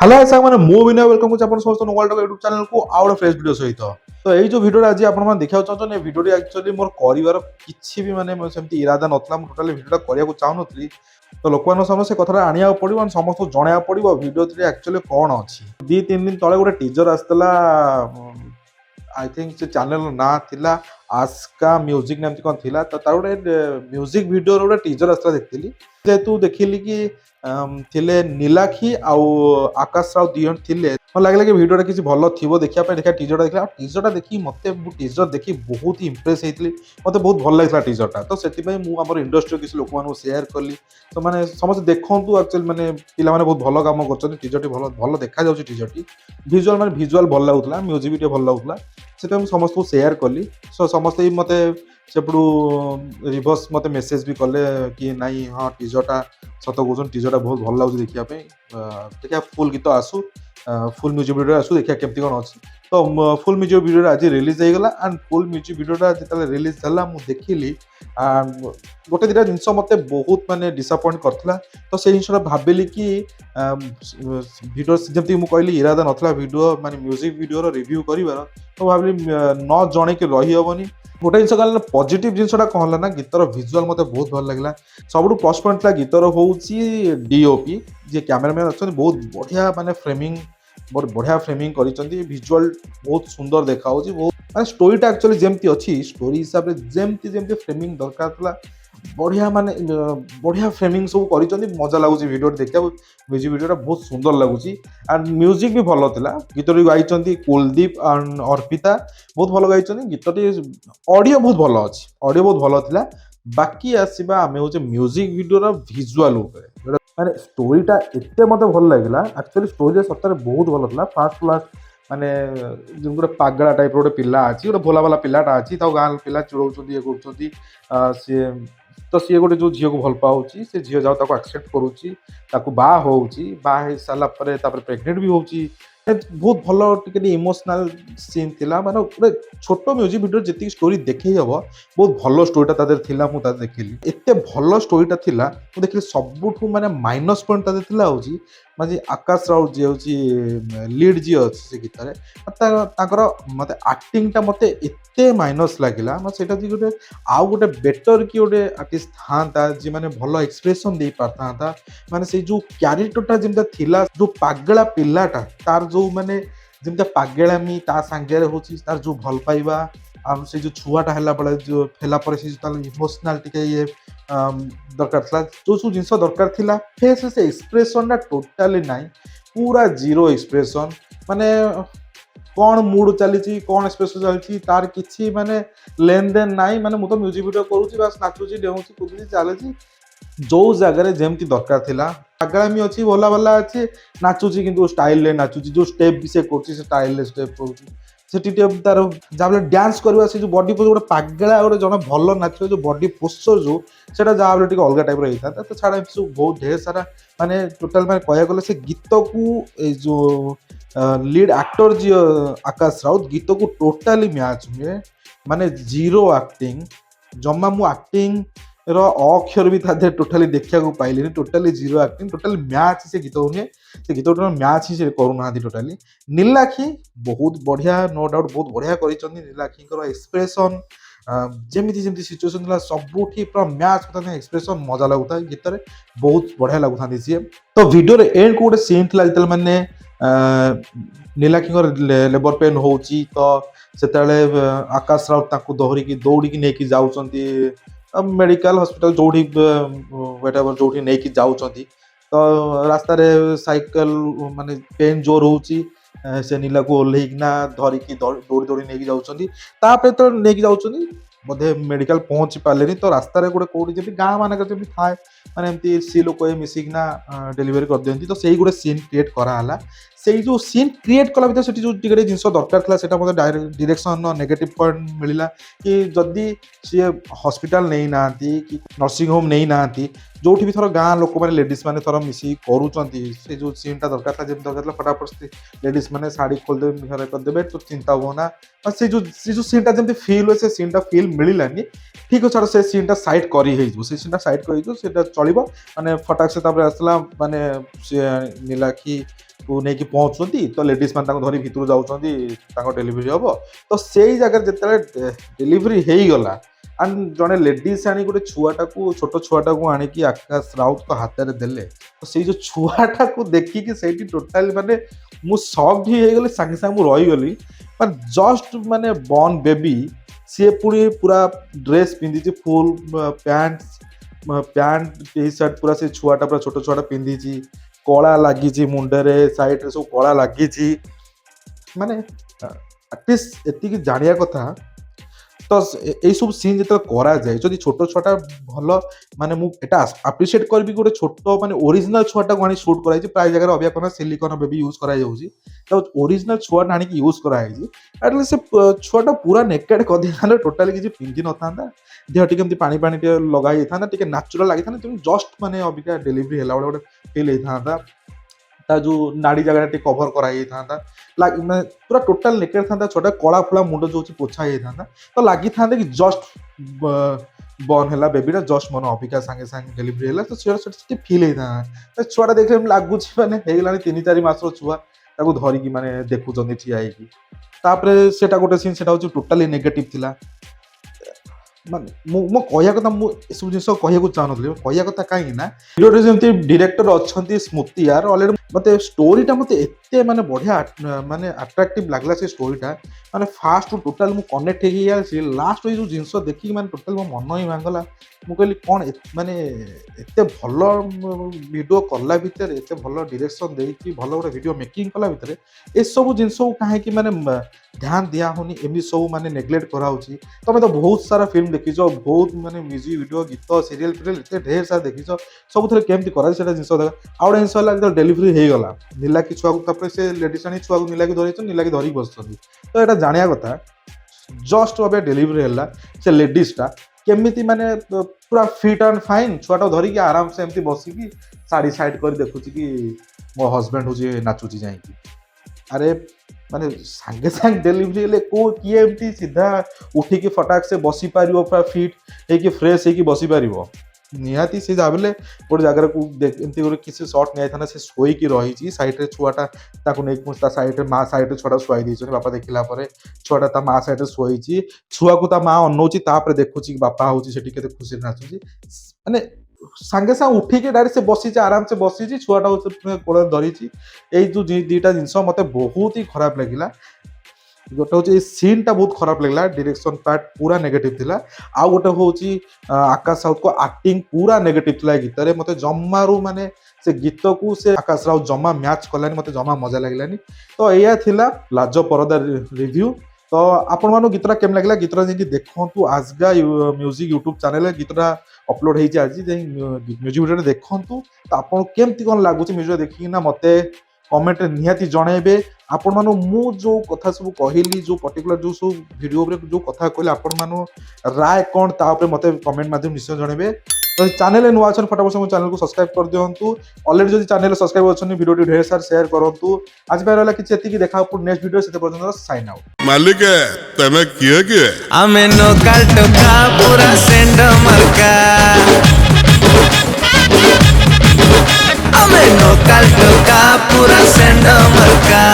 Hello ऐसा मैंने मो विनय वेलकम करछि आपन समस्त वर्ल्ड यूट्यूब चैनल को आउट फ्रेश वीडियो सहित। तो एई जो वीडियो आज आपन मान देखा चाहछन ए वीडियो एक्चुअली मोर करिवार किछि भी माने सेमति इरादा नथला मो टोटली वीडियो करिया को चाहू नथली। तो लोकमान सामने से कथा आनिया पड़िबो समस्त जणया पड़िबो वीडियो थ्री एक्चुअली कोन अछि। 2-3 दिन तळे गोटे टीजर आस्तला आई थिंक से चैनल ना थिला आस्का म्यूजिक नाम कोन थिला तो तार गोटे म्यूजिक वीडियो गोटे टीजर आस्तला देखथिली जेतु देखिली कि थिले नीलाखी आउ आकाश राव दियन थिले मन लागला कि वीडियोटा किसी भलो थिबो देखिया पे देखा टीजरटा देखला टीजरटा देखि मते टीजर देखि बहुत ही इंप्रेस हेतली मते बहुत भल लागला टीजरटा तो सेति पई मु हमर इंडस्ट्री किसी लोक मानु शेयर करली तो माने समस्त देखंतु एक्चुअली माने पिला माने बहुत भलो काम करछन टीजरटी भलो भलो देखा जाउची टीजरटी विजुअल माने विजुअल भल लागुतला म्यूजिक वीडियो भल लागुतला सेटा मु समस्त को शेयर करली सो समस्त मते सेपड़ू रिवर्स मते मेसेज भी कले कि नहीं हाँ टीजरटा सत कहूँ टीजरटा बहुत भल लगे देखा देखा फुल गीत आसू फुल म्यूजिक वीडियो आसू देखा केमती कौन अच्छी तो फुल म्यूजिक वीडियो आज रिलीज होगा एंड फुल म्यूजिक वीडियोटा जो रिलीज है मुझे देखिली गोटे दुटा जिनस मत बहुत माने डिसअपॉइंट करथिला तो से जिनसा भाबिली कि वीडियो जमती मु कहली इरादा नथला वीडियो माने म्यूजिक वीडियो रिव्यू करिवार तो भाबिली न जणे के रही हबनी गोटे जिन कहला पॉजिटिव जिनसा कहला ना गीतर विजुअल मते बहुत भल लगला सबुठु प्लस पॉइंट ला गीतर होउची डीओपी जे कैमरामैन अच्छा बहुत बढ़िया माने फ्रेमिंग बहुत बढ़िया फ्रेमिंग करिसंती विजुअल बहुत सुंदर देखा होची बहुत माने स्टोरीटा एक्चुअली जेमती अछि स्टोरी हिसाब रे जेमती जेमती फ्रेमिंग दरकार थला बढ़िया माने बढ़िया फ्रेमिंग सब करिसंती मजा लागुची वीडियो देखिया म्यूजिक वीडियोटा बहुत सुंदर लागुची एंड म्यूजिक भी भलो थिला गीत रे गाइचंती कुलदीप एंड अर्पिता बहुत भलो गाइचंती गीतटी ऑडियो बहुत भलो अछि ऑडियो बहुत भलो थिला बाकी आसीबा आमे होचे म्यूजिक वीडियो रो विजुअल ऊपर माने स्टोरीटा एते मते भल लागला एक्चुअली स्टोरी सत्तर बहुत भलो थिला फास्ट लास्ट माने जो गोटे पागला टाइप गोटे पिला अछि गोटे भोला वाला पिलाटा अछि ताऊ गां पिला चुरौचंती ये करचंती से तो सी गोटे जो झील को भल पाऊँगी से झील जाओ एक्सेप्ट करुच्ची बा होउची बा हो सारा प्रेग्नेंट भी होउची बहुत भल टे इमोशनल सीन थिला माने गोटे छोट म्यूजिक वीडियो जी स्टोरी देखे हम बहुत भल स्टोरीटा थिला मुझे देखिली एत भल स्टोरीटा थिला मुझे देखिली सबुठू माने माइनस पॉइंट थिला होची माने आकाश राव जी होची लीड जी अच्छी से गीत मत एक्टिंगटा मत एते माइनस लगिला मत जी गोटे आउ गोटे बेटर कि गोटे आर्टिस्ट था जी माने भल एक्सप्रेशन दे पारता माने से जो क्यारेक्टरटा जमता थिला जो पागला पिलाटा तार जो माने जमता पागलामी ता सांगे होची तार जो भल पाइबा आ से जो छुआटा हैला बळे जो फेला पर से तार इमोशनल टिके ये दरकार था जो सब जिनस दरकार थिला फेस से एक्सप्रेशनटा टोटली नाही पूरा जीरो एक्सप्रेशन माने कौन मूड चली कौन एक्सप्रेशन चलती तार किसी माने लेन देन नाई माने मु तो म्यूजिक वीडियो करूची बस नाचुची डेउची कुदुची चलुची जो जगह जेमती दरकार थिला पागलामी अच्छी भला भला अच्छे नाचुची किंतु स्टाइल ले नाचुची जो स्टेप भी से करची से स्टाइल ले स्टेप करूची सेठी तार जाबले डांस करबा से जो बॉडी पोज गोटे पागला गोटे जने भल नाच जो बॉडी पोस्चर जो सेटा जाबले टिके अलग टाइप रही था तो छाड़ा बहुत ढेर सारा माने टोटल माने कहया गले से गीत को ए जो लीड एक्टर जी आकाश राउत गीत को टोटाली मैच हुए माने जीरो एक्टिंग जम्मा मु एक्टिंग रो अक्षर भी था टोटाली देखा पाइली totally zero acting totally match से गीत हुए से गीत मैच ही करूना टोटाली नीलाखी बहुत बढ़िया नो डाउट बहुत बढ़िया करिसंती नीलाखी एक्सप्रेशन जेमिति जेमिति सिचुएशन थला सबुठी पूरा मैच होता एक्सप्रेशन मजा लगुता गीत रे बहुत बढ़िया लगुता सी तो वीडियो रे एंड को गोटे सीन थला जतल माने नीलाखी लेबर पेन होची तो सेतले आकाश राउत ताकू धरिकी दौड़ी नेकी जाउचंती मेडिकल हॉस्पिटल जोड़ी व्हाटएवर जोड़ी नेकी जाउचंती तो रास्ता रे साइकिल माने पेन जोर होची से नीला को ओल्हेकिना धरिकी दौड़ी दौड़ी नेकी जाउचंती तापरे तो नेकी जाउचंती बोधे मेडिकल पहुंची पारे तो रास्ता रे गोटे कौटी जब गाँ मानक जब थाए माने एमती सी लोक मिसिकिना डिलीवरी कर दियंती तो सही गोटे सीन क्रिएट कराला से जो सीन क्रिएट कला भीतर जो टिके जिनस दरकार था सेटा मते डायरेक्शन नेगेटिव पॉइंट मिलला कि जदि सी हॉस्पिटल नहीं नांती कि नर्सिंग होम नहीं नांती जो भी थर गाँ लोक मैंने लेडीज मैंने थर मिसी करूँच से जो सीनटा दरकार था जब दरकार फटाफट लेडीज मैंने शाढ़ी खोलदेवे घर करदे तो चिंता होना से जो सीनटा जमी फिल हुए से सीनटा फिल मिलानी ठीक अच्छे से सीनटा साइड कर सीनटा साइड कर चलो माने फटाक से आसला माने नीलाखी को नहीं पहुँचुंट तो लेडीज मैंने धरी भितर जाऊँच डेलीवरी हम तो से जगह जिते डेलीवरी हो गला एंड जड़े लेडीज आनी गोटे छुआटा को छोट छुआटा को आनिकी आकाश राउत को हाथ में देले तो से जो छुआटा को देखिकी से टोटाल माने मु शॉक्ड ही हो गली सांगे सांगे रहीगली पर जस्ट माने बॉर्न बेबी सी पुणी पूरा ड्रेस पिंधि फुल पैंट टी शर्ट पूरा से छुआटा पूरा छोट छुआटा पिंधि कला लगी मुंडे साइड सब कला लगी माने एटलिस्ट एति जानिया कथा तो यही सब सीन जो करा जाए जदि छोट छुआटा भल माने मु एटा अप्रिशिएट करबी गोटे छोट माने ओरिजिनल छुआटा को आनी शूट कराई प्राय जगह अबिया कोना सिलिकॉन बेबी यूज करा जाउची तो ओरिजिनल छुआ आनी की यूज करा है एटलिस्ट से छुआटा पूरा नेकेड कर दिया टोटली किसी पिंधि न था देह टी केमती पानी पानी टे लगाई था टे नेचुरल लगी था जस्ट माने अबिका डेलीवरी है गोटे फील होता ता जो नाड़ी जगह टे कभर कराई था माने पूरा टोटल नेकेड था छोटा कला फला मुंड जो पोछा था तो लगी था कि जस्ट बर्न है बेबीटा जस्ट मन अबिका सांगे सांगे डेलीवरी है तो छुआ फील होता तो छुआटा देखने लगुच मैंने हो 3-4 मास छुआ धरिकी माने देखुं ठिया होपर से गोटे सीन से टोटाली नेगेटिव थिला मो कहया कथा सब जिन कहूँ चाहूनी कहया कथा कहीं भिडियो जमी डायरेक्टर अच्छा स्मृति यार अलरेडी मत स्टोरीटा मत एत माने बढ़िया माने अट्राक्टिव लगला से स्टोरीटा माने फास्ट टू टोटाल मु कनेक्ट हो लास्ट जो जिन देखिक माने टोटाल मो मन ही भांगला मु कहली कौन माने एत भल वीडियो कला भितर एत भल डायरेक्शन देकी भल गोटे वीडियो मेकिंग कला भितर ए सब जिन कहीं माने ध्यान दिया होनी एमती सब माने नेग्लेक्ट कराऊँगी तुम तो बहुत सारा फिल्म देखीच बहुत माने म्यूजिक वीडियो गीत सीरियल फिरियल इतने ढेर सारा देखीच सब थे केमती करा जिन देख आउ गोटे जिन है डेलीवरी हो गला नीलाकी छुआ को से लेडीज आनी छुआ को नीलाकी धरी नीलाकी धरिक बस तो यहाँ जाना कथा जस्ट अब डेलीवरी है से लेडीजटा केमिति माने पूरा फिट एंड फाइन छुआटा धरिकी आराम से एमती बसिकी साड़ी साइड कर देखुची कि मो हजबैंड हूँ नाचुची जाइकी अरे माने सांगे सांगे डेलीवरी हेले को किए एमती सीधा उठिकी फटाक से बसी पार पूरा फिट होगी फ्रेश होगी बसी पार निहाती से जाबले गोटे जगह को एमती गोटे किसी सर्ट नहीं से शोईकी रही सैड्रे छुआटा नहीं सैड्रे माँ सैड्रे छुआ शुआई देते बापा देखला छुआटा ता माँ सैड्रे शोई छुआ को ता माँ अनौची बापा बापा हूँ से खुशी नाचुची माने सांगे सांगे उठिके डायरेक्ट से बसी आराम से बसी छुआटा कोल धरी जो दीटा जिनस मत बहुत ही खराब लगे गोटे हूँ सीन टा बहुत खराब लगला डायरेक्शन पार्ट पूरा नेगेटिव थिला आ गोटे हूँ आकाश राउत को एक्टिंग पूरा नेगेटिव थिला गीत रे मते जम्मारू माने से गीत को से आकाश राउत जमा मैच कलानी मते जमा मजा लगलानी तो यह थिला लाजो परदा रिव्यू तो आपण मानो गीतरा केम लगला गीतरा जे देखंतु आजगा म्यूजिक यूट्यूब चैनल गीतरा अपलोड होई आज म्यूजिक वीडियो देखंतु तो आपण केमती कोन लागुची म्यूजिक देखि ना मते कमेंट निहाती जनइबे आपण मानो मु जो कथा सब कहली जो पर्टिकुलर जो सब वीडियो रे जो कथा कहले आपण मानो राय कोन ता ऊपर मते कमेंट माध्यम निश्चय जनइबे तो चैनल नुआ छन फटाफट से चैनल को सब्सक्राइब कर दियंतु ऑलरेडी जो चैनल सब्सक्राइब होछन वीडियो ढेर सार शेयर करंतु आज बार वाला किछ एति की देखा अपन नेक्स्ट वीडियो सेते पर्यंत साइन आउट मालिक तमे किए आमे नो काल्टो का पूरा सेंड मरका आमे नो काल्टो का पूरा सेंड मरका